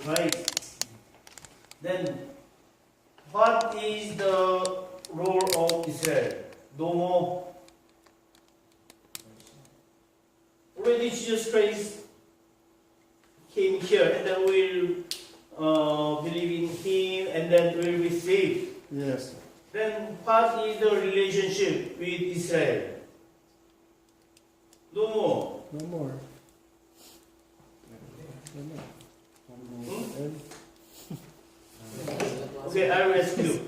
right? Then, what is the role of Israel? No more. Already Jesus Christ came here, and then we'll believe in Him, and then we'll be saved. Yes. Then, what is the relationship with Israel? No more. No more. No more. Okay, I will ask you.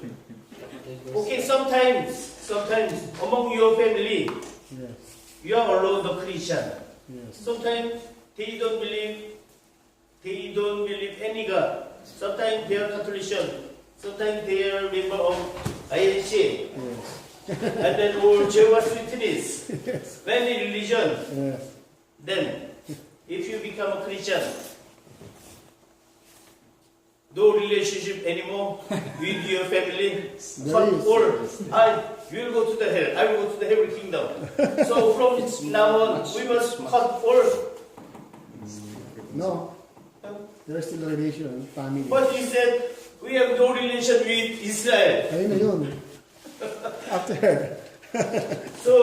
Okay, sometimes among your family, Yes. you are alone the Christian. Yes. Sometimes they don't believe any God. Sometimes they are Catholic. Sometimes they are member of INC. Yes. And then all Jehovah's Witness. Yes. Many religion. Yes. Then, if you become a Christian, no relationship anymore with your family. Or you will go to the hell. I will go to the heavenly kingdom. So from now on, we must cut all. No. There is still a relation, family. But you said we have no relation with Israel. Ayun na yun. After. So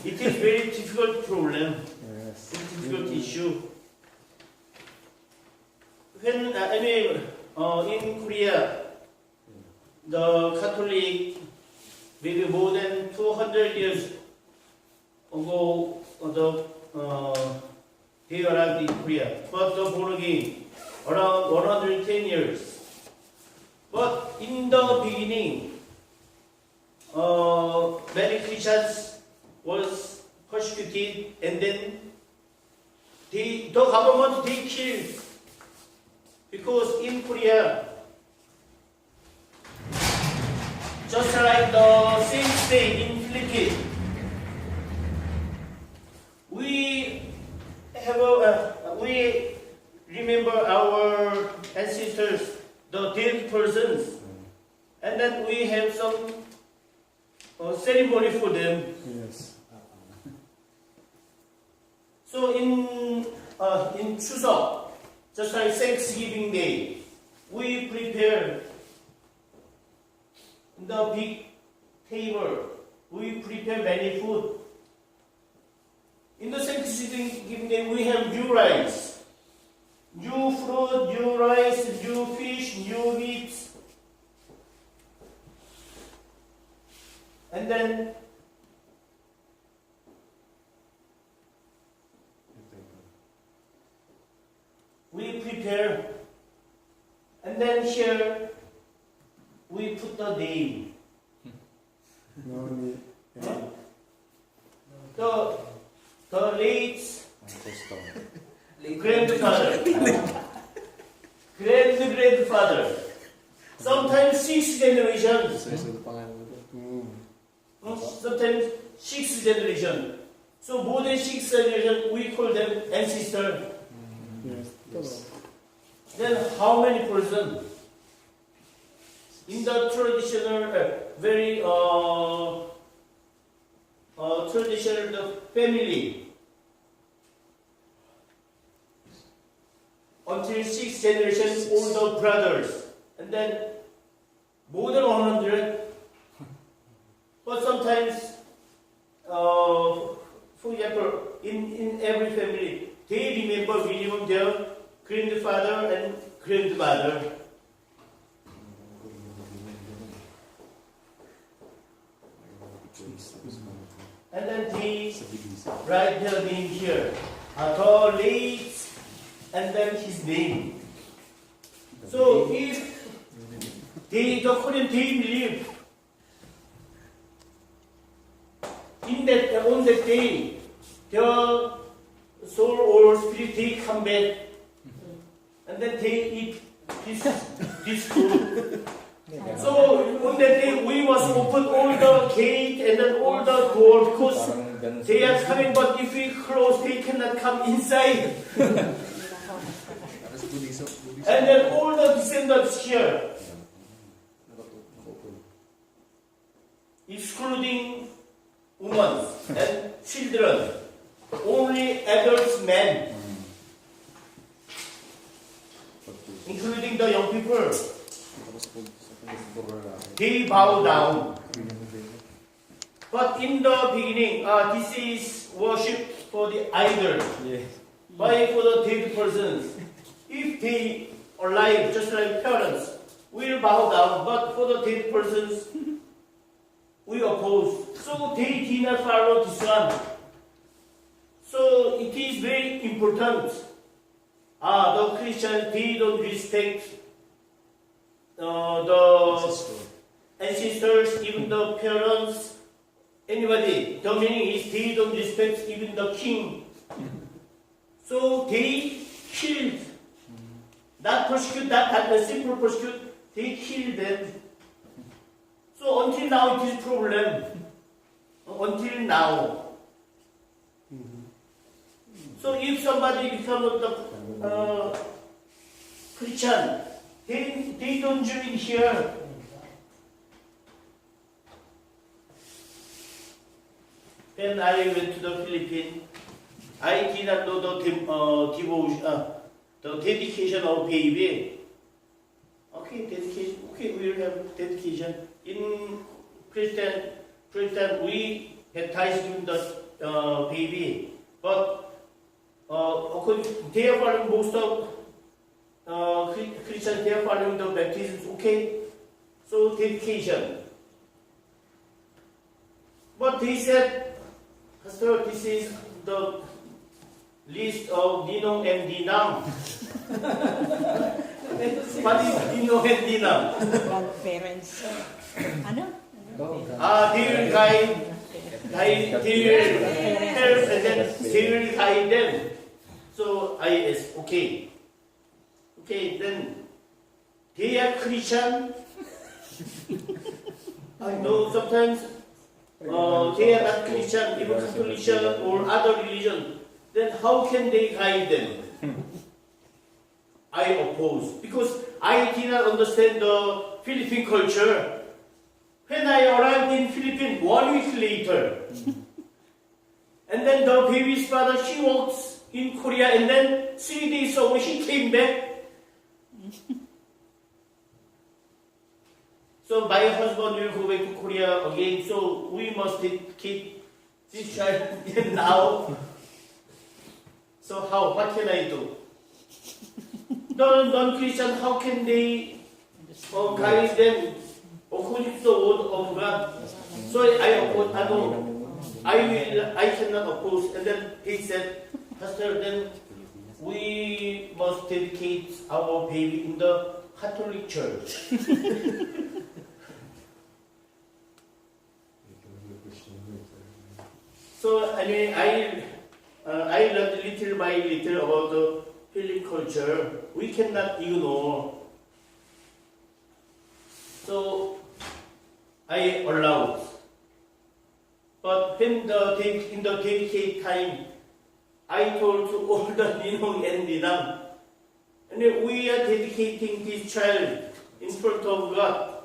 it is very difficult problem. Yes. It's a difficult issue. When anyway, in Korea, the Catholic, maybe more than 200 years ago, they arrived in Korea. But the born again, around 110 years. But in the beginning, many Christians was persecuted, and then the government they killed. Because in Korea, just like the same state in Philippines, we remember our ancestors, the dead persons, and then we have some ceremony for them. Yes. So in Chuseok, just like Thanksgiving Day, we prepare the big table. We prepare many food. In the Thanksgiving Day, we have new rice, new fruit, new rice, new fish, new meat. And then we prepare, and then here we put the name. No need. The late grandfather, grandfather, sometimes 6 generations, sometimes 6 generations. So more than 6 generations, we call them ancestor. Yes. Then how many persons? In the traditional, very traditional the family, until 6 generations, all the brothers, and then more than 100. But sometimes, for example, in every family, they remember minimum their grandfather and grandmother. And then they write their name here. The late, and then his name. So if the Korean they believe in that on that day, their soul or spirit they come back, and then they eat this food. So on that day we must open all the gate and then all the door because they are coming, but if we close they cannot come inside. And then all the descendants here, excluding women and children, only adults men. including the young people, they bow down. But in the beginning, this is worship for the idol. Why for the dead persons? If they are alive, just like parents, will bow down. But for the dead persons, we oppose. So they did not follow this one. So it is very important. The Christians, they don't respect the ancestors, even the parents, anybody. The meaning is they don't respect even the king. So they killed, not persecute, not simple persecute, they killed them. So until now it is problem. Until now. So if somebody becomes the Christian, they don't join here. When I went to the Philippines, I did not know the devotion, the dedication of baby. Okay, dedication. Okay, we will have dedication. In Christian, we baptize in the baby, but they are following most of Christians. They are following the baptism. Okay, so dedication. But they said, Pastor, this is the list of Ninong and Ninang. What is Ninong and Ninang? Grandparents. Ano? They will guide, they will help, and then they will guide them. So I asked, okay, then they are Christian. I know sometimes they are not Christian, even Catholic or other religion. Then how can they guide them? I oppose, because I did not understand the Philippine culture. When I arrived in Philippines 1 week later, and then the baby's father, she works in Korea, and then 3 days ago she came back. So my husband will go back to Korea again, so we must keep this child now. So how? What can I do? The non-Christian, how can they guide them according to the word of God? So I oppose. I cannot oppose. And then he said, Pastor, then we must dedicate our baby in the Catholic Church. So I mean, I learned little by little about the Philippine culture. We cannot ignore. So I allowed. But when in the dedicate time, I told to all the Ninong and Ninang, and we are dedicating this child in front of God.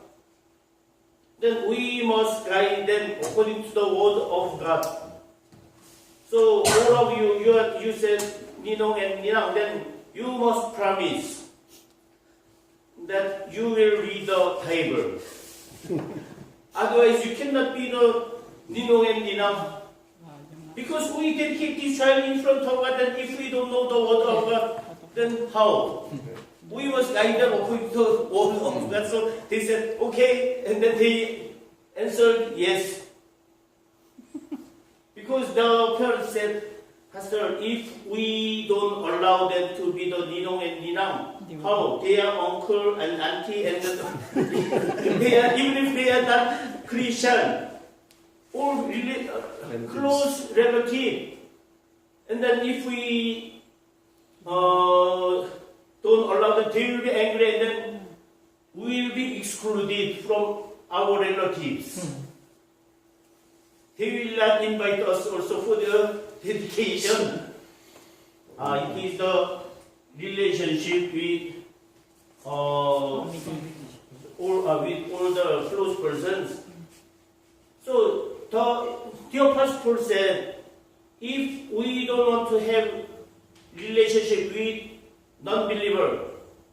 Then we must guide them according to the word of God. So all of you said Ninong and Ninang, then you must promise that you will read the Bible. Otherwise, you cannot be the Ninong and Ninang. Because we dedicate this child in front of God, and if we don't know the word of God, then how? We must guide them according to the word of God. So they said, okay, and then they answered yes. Because the parents said, Pastor, if we don't allow them to be the Ninong and Ninang, how? They are uncle and auntie, and they are, even if they are not Christian, or really, close relative. And then if we don't allow them, they will be angry, and then we will be excluded from our relatives. They will not invite us also for the dedication. It is the relationship with all the close persons. So the Apostle Paul said, if we don't want to have relationship with non-believer,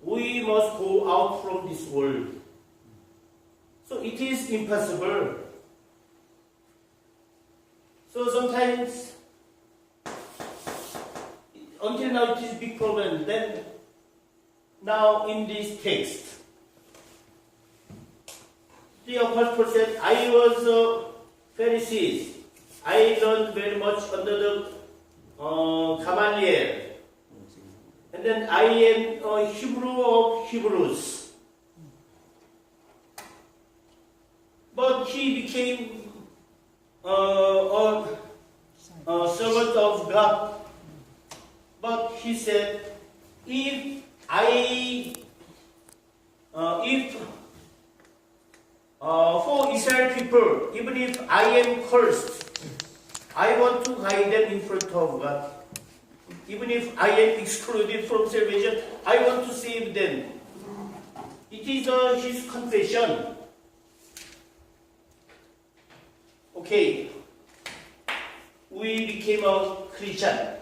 we must go out from this world. So it is impossible. So sometimes, until now it is big problem. Then, now in this text, the Apostle Paul said, I was a Pharisee. I learned very much under the Gamaliel. And then I am a Hebrew of Hebrews. But he became a servant of God. But he said, for Israel people, even if I am cursed, I want to hide them in front of God. Even if I am excluded from salvation, I want to save them. It is his confession. Okay, we became a Christian,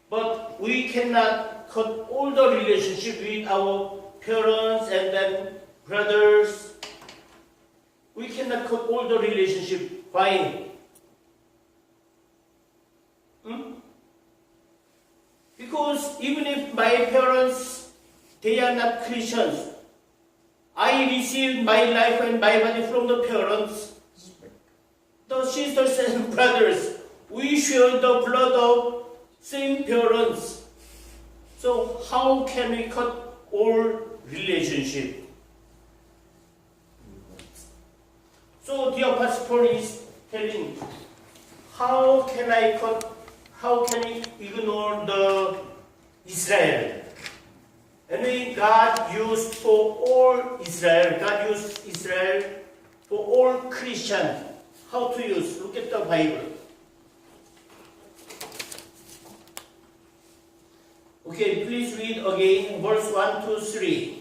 but we cannot cut all the relationship with our parents and then brothers. We cannot cut all the relationship. Why? Because even if my parents, they are not Christians, I received my life and my body from the parents. The sisters and brothers, we share the blood of same parents. So how can we cut all relationship? So the Apostle Paul is telling, how can I ignore the Israel? And God used for all Israel, God used Israel for all Christians. How to use? Look at the Bible. Okay, please read again verse 1 to 3.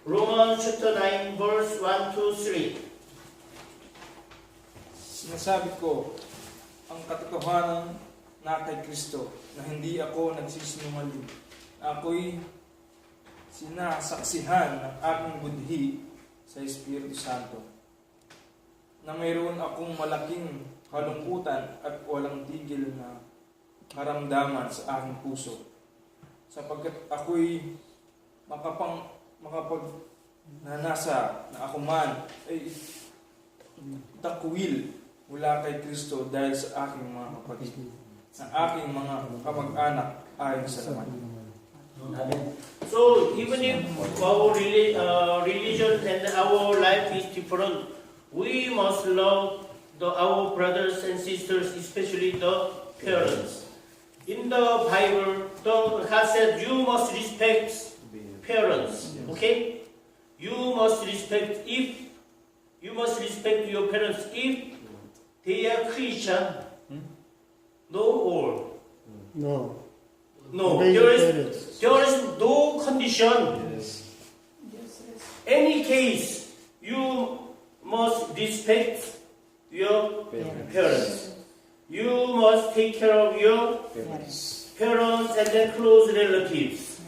Romans chapter 9, verse 1 to 3. Sinasabi ko ang katotohanan na kay Kristo na hindi ako nagsisinungaling. Ako'y sinasaksihan ng aking budhi sa Espiritu Santo na mayroon akong malaking kalungkutan at walang tigil na karamdaman sa aking puso sapagkat ako'y makapagnanasa na ako man ay takwil mula kay Kristo dahil sa aking mga kapatid, sa aking mga kamag-anak ayon sa laman. Amen. So even if our religion and our life is different, we must love our brothers and sisters, especially the parents. In the Bible, God said you must respect parents. Okay, you must respect your parents if they are Christian. No or No. no. Obey There your is parents. no condition. Any case, you must respect your parents. You must take care of your parents and then close relatives.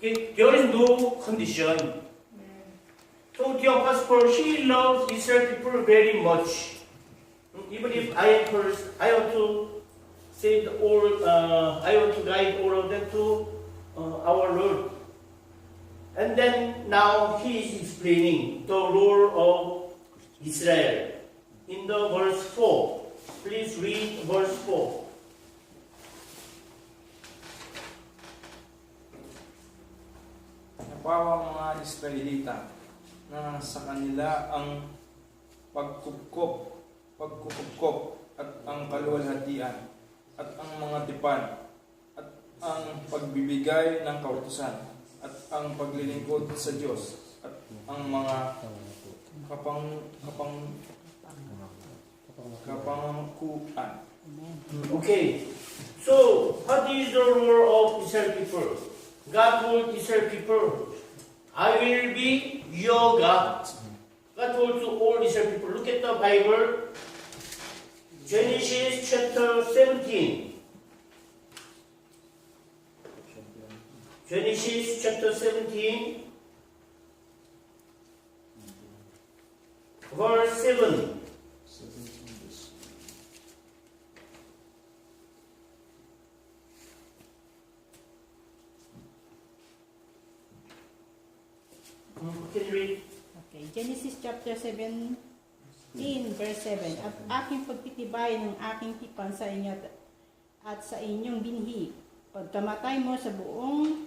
Okay, there is no condition. So the Apostle Paul, he loves Israel people very much. Even if I am cursed, I want to save all. I want to guide all of them to our Lord. And then now he is explaining the role of Israel in the verse 4. Please read verse 4. Napawa ang mga Israelita na sa kanila ang pagkukupkop at ang kaluwalhatian at ang mga tipan at ang pagbibigay ng kautusan at ang paglilingkod sa Diyos at ang mga kapangkuan. Okay, so what is the role of Israel people? God told Israel people, I will be your God. God told to all Israel people. Look at the Bible, Genesis chapter 17. Genesis chapter 17, verse 7. Can you read? Okay, Genesis chapter 17, verse 7. At aking pagtitibay ng aking tipan sa inyo at sa inyong binhi, pagkamatay mo sa buong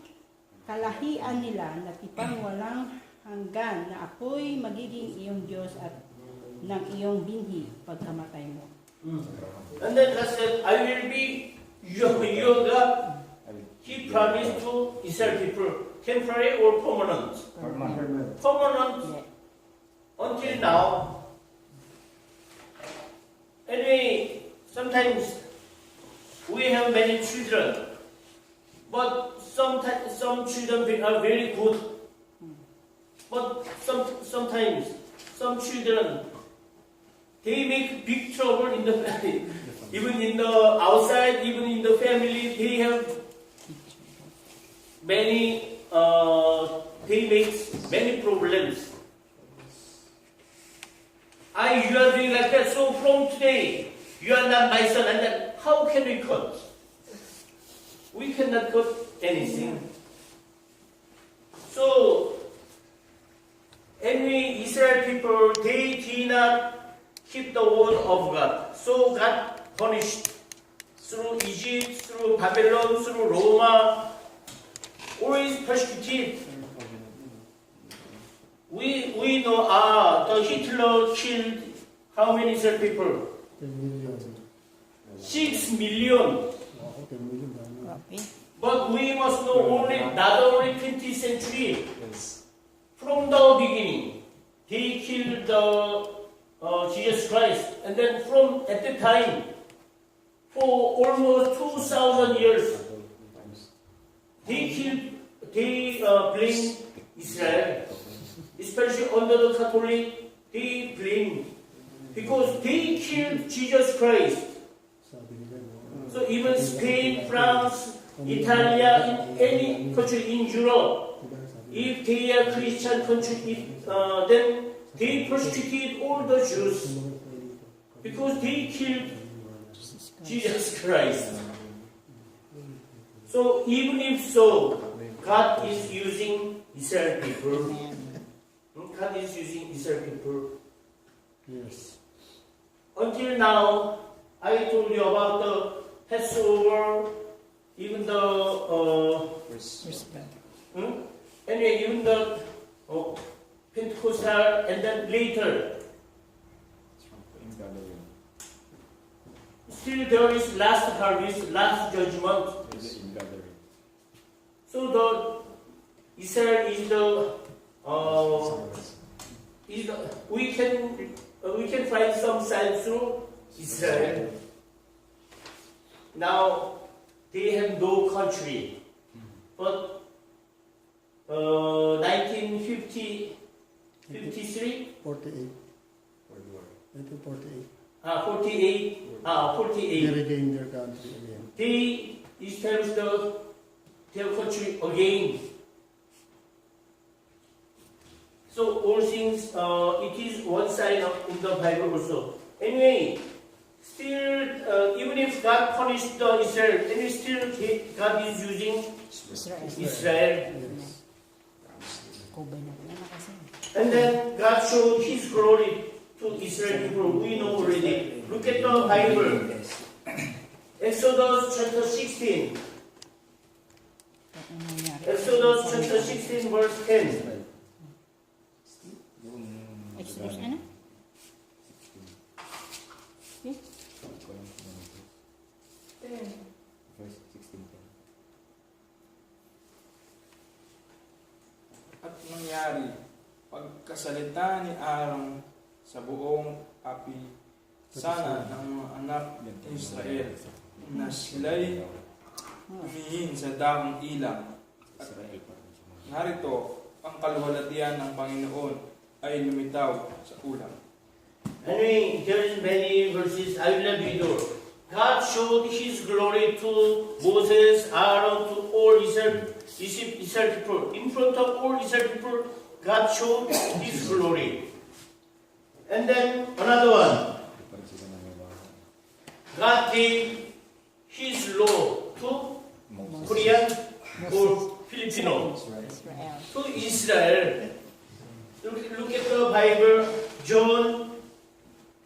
kalahian nila na tipang walang hanggan na ako'y magiging iyong Diyos at ng iyong binhi pagkamatay mo. And then God said, I will be your God. He promised to Israel people, temporary or permanent? Permanent. Yeah. Until now. Anyway, sometimes we have many children, but sometimes some children are very good. But sometimes some children, they make big trouble in the family. Even in the outside, even in the family, they have many, they make many problems. You are doing like that, so from today, you are not my son, and then how can we cut? We cannot cut anything. So, anyway, Israel people, they did not keep the word of God. So God punished through Egypt, through Babylon, through Roma, always persecuted. We know the Hitler killed how many Israel people? 10 million. 6 million. Wow, 10 million. Okay. But we must know not only 20th century. From the beginning, they killed Jesus Christ, and then at the time, for almost 2,000 years, they blamed Israel, especially under the Catholic. They blamed because they killed Jesus Christ. So even Spain, France, Italy, in any country in Europe, if they are Christian country, then they persecuted all the Jews because they killed Jesus Christ. So even if so, God is using Israel people. God is using Israel people. Yes. Until now, I told you about the Passover, even the anyway, even the Pentecostal, and then later, still there is last harvest, last judgment. So the Israel is the we can find some signs through Israel. Now they have no country, but 1950, 53, 48. 1948. 48, 48. They regained their country again. They established their country again. So all things, it is one side in the Bible also. Anyway, still, even if God punished the Israel, anyway, still God is using Israel. Yes. And then God showed His glory to Israel people. We know already. Look at the Bible. Exodus chapter 16. Exodus chapter 16 verse 10. Exodus ano? Okay. At nangyari, pagkasalita ni Aaron sa buong sana ng mga anak ng Israel na sila'y humihin sa dakong ilang. At narito, ang kaluwalhatian ng Panginoon ay lumitaw sa ulam. Anyway, there is many verses. I will not read all. God showed His glory to Moses, Aaron, to all Israel people. In front of all Israel people, God showed His glory. And then another one. God gave His law to Korean or Filipino, Israel. to Israel. Look at the Bible, John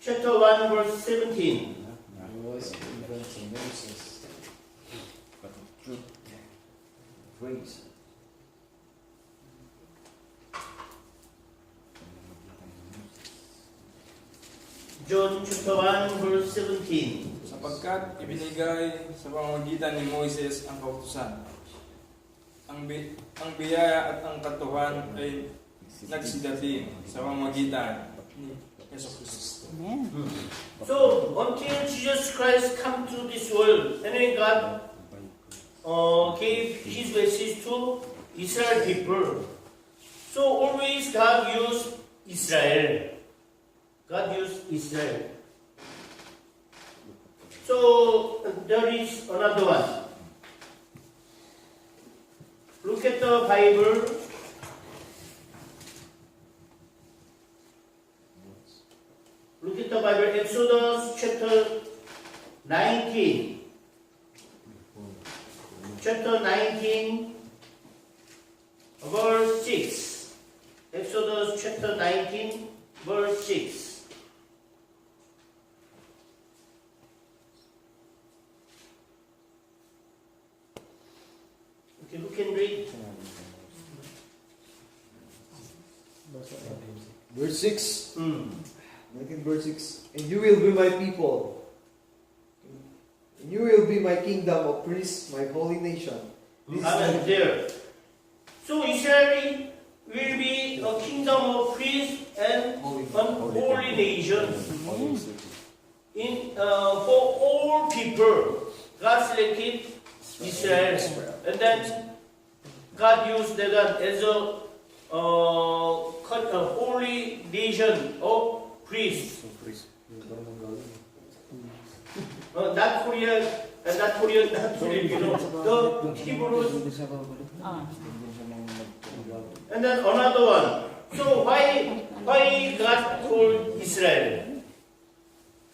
chapter 1 verse 17. I was given to Moses, but the truth, grace. John chapter 1 verse 17. Sapagkat ibinigay sa pamamagitan ni Moises ang kautusan. Ang biyaya at ang katuhan ay nagsidating sa pamamagitan ni Yesu Kristus. Amen. So until Jesus Christ come to this world, and then God gave His message to Israel people. So always God used Israel. God used Israel. So there is another one. Look at the Bible. Look at the Bible, Exodus chapter 19. Chapter 19, verse 6. Exodus chapter 19, verse 6. Okay, who can read? Verse 6. Hmm. Look at verse 6. And you will be my people. And you will be my kingdom of priests, my holy nation. This Amen. There. So Israel will be a kingdom of priests and an holy nation. For all people, God selected Israel, and then God used that as a holy nation of priests. Not Korean, not Filipino. The Hebrews. And then another one. So why God called Israel?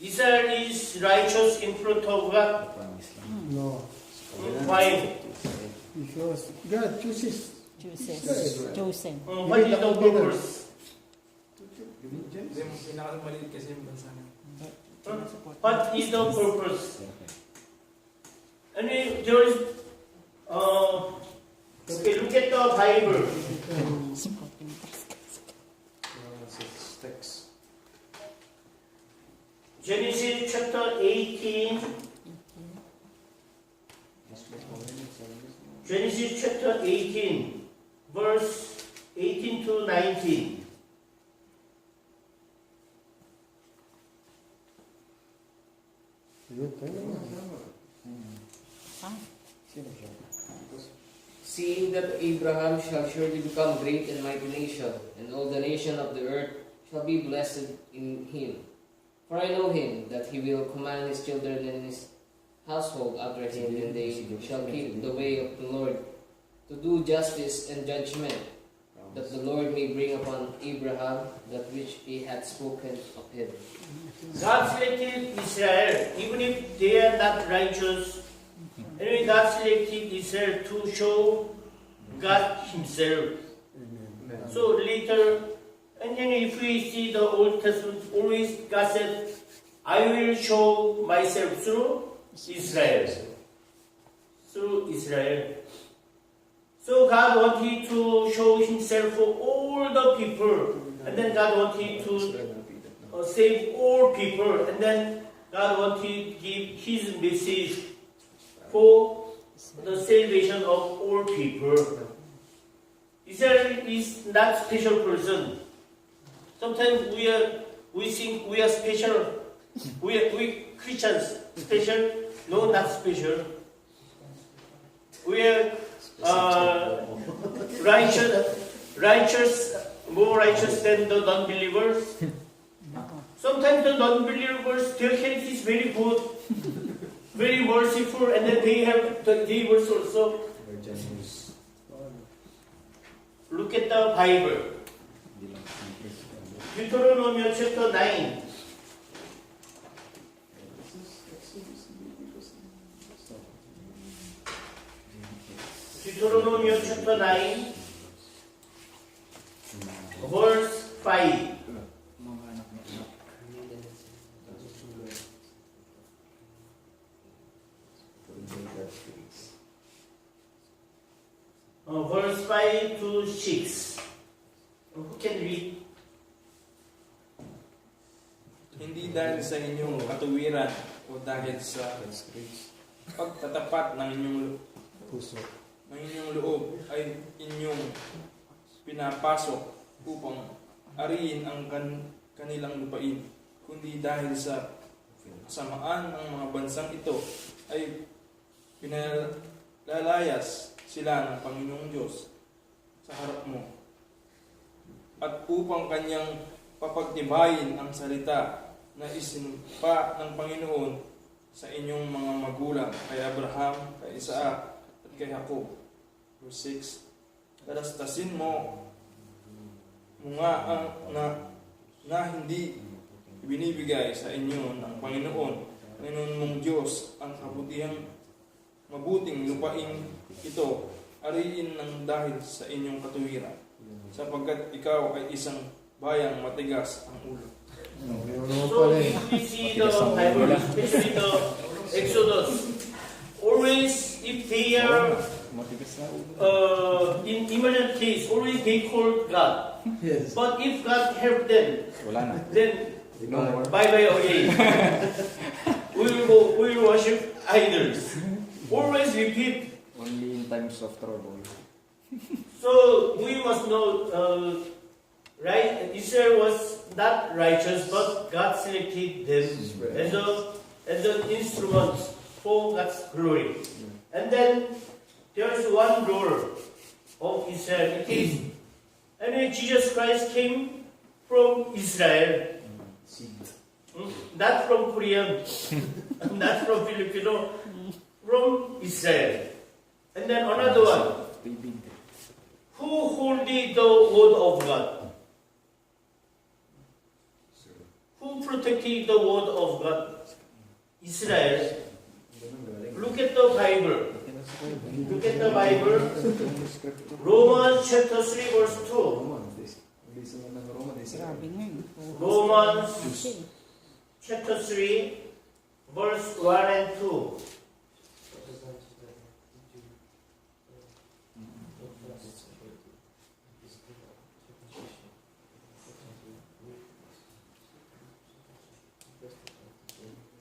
Israel is righteous in front of God. No. Why? Because God chooses. Chosen. What is the purpose? Hindi mo pinakamaliit kasi yung bansa na. What is the purpose? And there is okay, look at the Bible. Genesis chapter 18. Genesis chapter 18, verse 18 to 19. Seeing that Abraham shall surely become great and mighty nation, and all the nation of the earth shall be blessed in him. For I know him, that he will command his children and his household after him, and they shall keep the way of the Lord, to do justice and judgment, that the Lord may bring upon Abraham that which he had spoken of him. God selected Israel, even if they are not righteous. Anyway, God selected Israel to show God Himself. So later, and then if we see the Old Testament, always God said, I will show myself through Israel. Through Israel. So God wanted to show Himself for all the people. And then God wanted to save all people. And then God wanted to give His message for the salvation of all people. Israel is not special person. Sometimes we think we are special. We Christians special. No, not special. We are righteous, more righteous than the non-believers. Sometimes the non-believers, their character is very good, very merciful, and then they were also. Look at the Bible. Deuteronomy chapter 9. Deuteronomy chapter 9, verse 5. Verse 5 to 6. Who can read? Hindi dahil sa inyong katuwiran o dahil sa pagtatapat ng inyong loob ay inyong pinapasok upang ariin ang kanilang lupain, kundi dahil sa kasamaan ng mga bansang ito ay pinalalayas sila ng Panginoong Diyos sa harap mo, at upang kanyang papagtibayin ang salita na isinumpa ng Panginoon sa inyong mga magulang, kay Abraham, kay Isaac, at kay Jacob. Verse 6, Dalastasin mo nga ang na hindi ibinibigay sa inyo ng Panginoon mong Diyos ang mabuting lupain ito, ariin ng dahil sa inyong katuwiran, sapagkat ikaw ay isang bayang matigas ang ulo. So if we see the Bible, especially the Exodus, always if they are in emergent case, always they call God. Yes. But if God help them, then bye-bye again. we will worship idols. Always repeat. Only in times of trouble. So we must know, right? Israel was not righteous, but God selected them as an instrument for God's glory. And then there is one role of Israel. It is, anyway, Jesus Christ came from Israel, not from Korean, not from Filipino, from Israel. And then another one, who holded the word of God? Who protected the word of God? Israel. Look at the Bible. Look at the Bible. Romans chapter 3 verse 2. Grabe nga yun. Romans chapter 3 verse 1 and 2.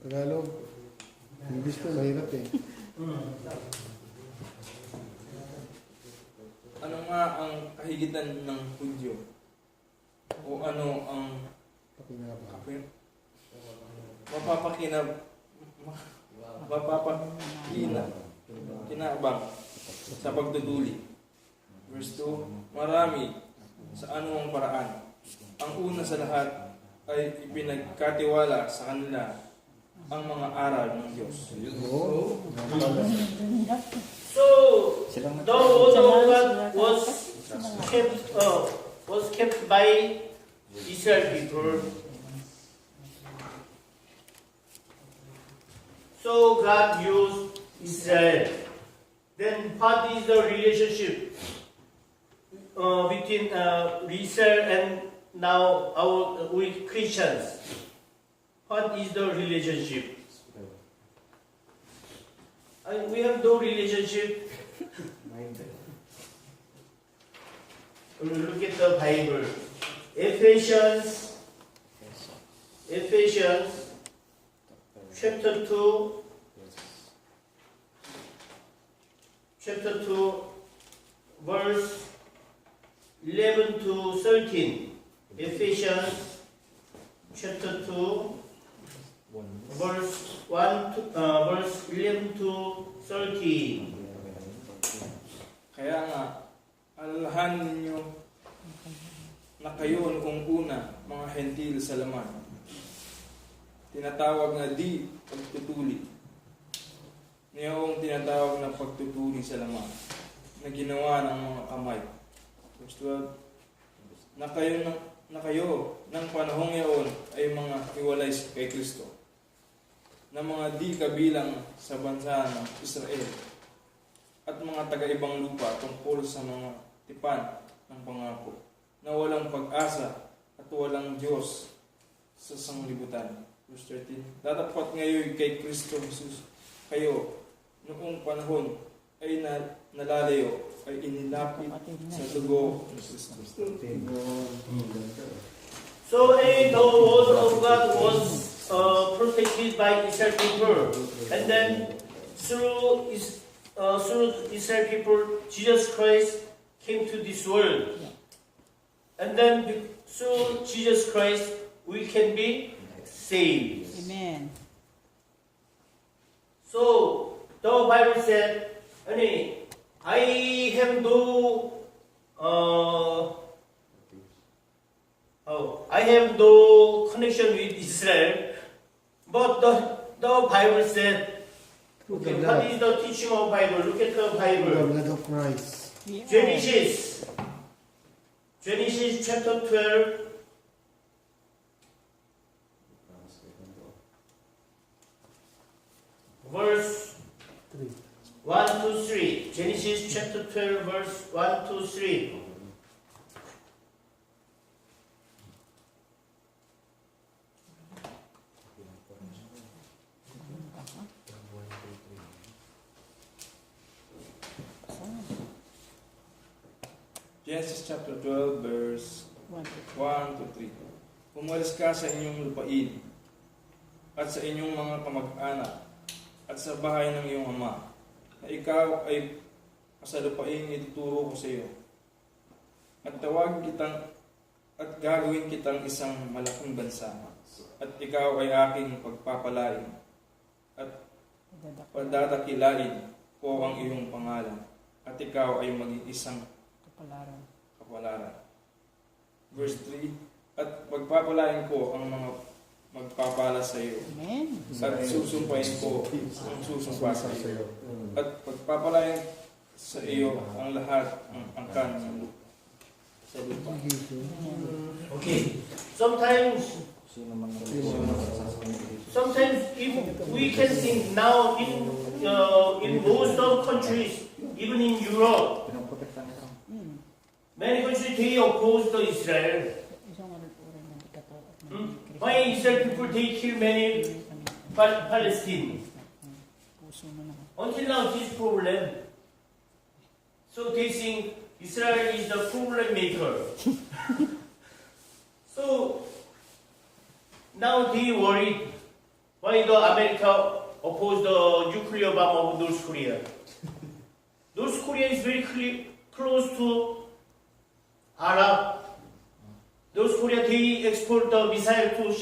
Tagalog. English ko mahirap eh. Ano nga ang kahigitan ng Hudyo? O ano ang kinabang sa pagduduli? Verse 2, marami sa anumang paraan. Ang una sa lahat ay ipinagkatiwala sa kanila ang mga aral ng Diyos. So the word of God was kept by Israel people. So God used Israel. Then what is the relationship between Israel and now we Christians? What is the relationship? We have no relationship. Look at the Bible. Ephesians chapter 2 verse 11 to 13. Ephesians chapter 2 verse 11 to 13. Kaya nga, alalahanin ninyo na kayo noong una, mga hentil sa laman, tinatawag na di pagtutuli. Ngayong tinatawag na pagtutuli sa laman na ginawa ng mga kamay. Verse 12, na kayo ng panahong yaon ay mga hiwalay kay Kristo, na mga di kabilang sa bansa ng Israel, at mga taga-ibang lupa tungkol sa mga tipan ng pangako, na walang pag-asa at walang Diyos sa sanglibutan. Verse 13, datapat ngayon kay Kristo Jesus, kayo noong panahon ay nalalayo, ay inilapit sa dugo ni Kristo. So the word of God was protected by Israel people, and then through Israel people, Jesus Christ came to this world, and then through Jesus Christ we can be saved. Amen. So the Bible said, I have no connection with Israel, but the Bible said, okay, what is the teaching of Bible? Look at the The Bible. blood of Christ. Yeah. Genesis chapter 12, verse 1 to 3. Genesis chapter 12, verse 1 to 3. Genesis chapter 12, verse 1 to 3. Umalis ka sa inyong lupain at sa inyong mga kamag-anak at sa bahay ng iyong ama, na ikaw ay pasalupain ituturo ko sa iyo. At tawagin kitang at gagawin kitang isang malaking bansa. At ikaw ay aking pagpapalain at padadakilain ko ang iyong pangalan. At ikaw ay maging isang kapalaran. Verse 3, at pagpapalain ko ang mga magpapala sa iyo. Amen. At susumpain ko ang susumpa sa iyo. At pagpapalain sa iyo ang lahat ng angkan sa lupa. Okay. Sometimes if we can think now in most of countries, even in Europe, many countries they oppose to Israel. Why Israel people they kill many Palestinians? Until now, this problem. So they think Israel is the problem maker. So now they worried why the America opposed the nuclear bomb of North Korea. North Korea is very close to Arab. North Korea they export the missile to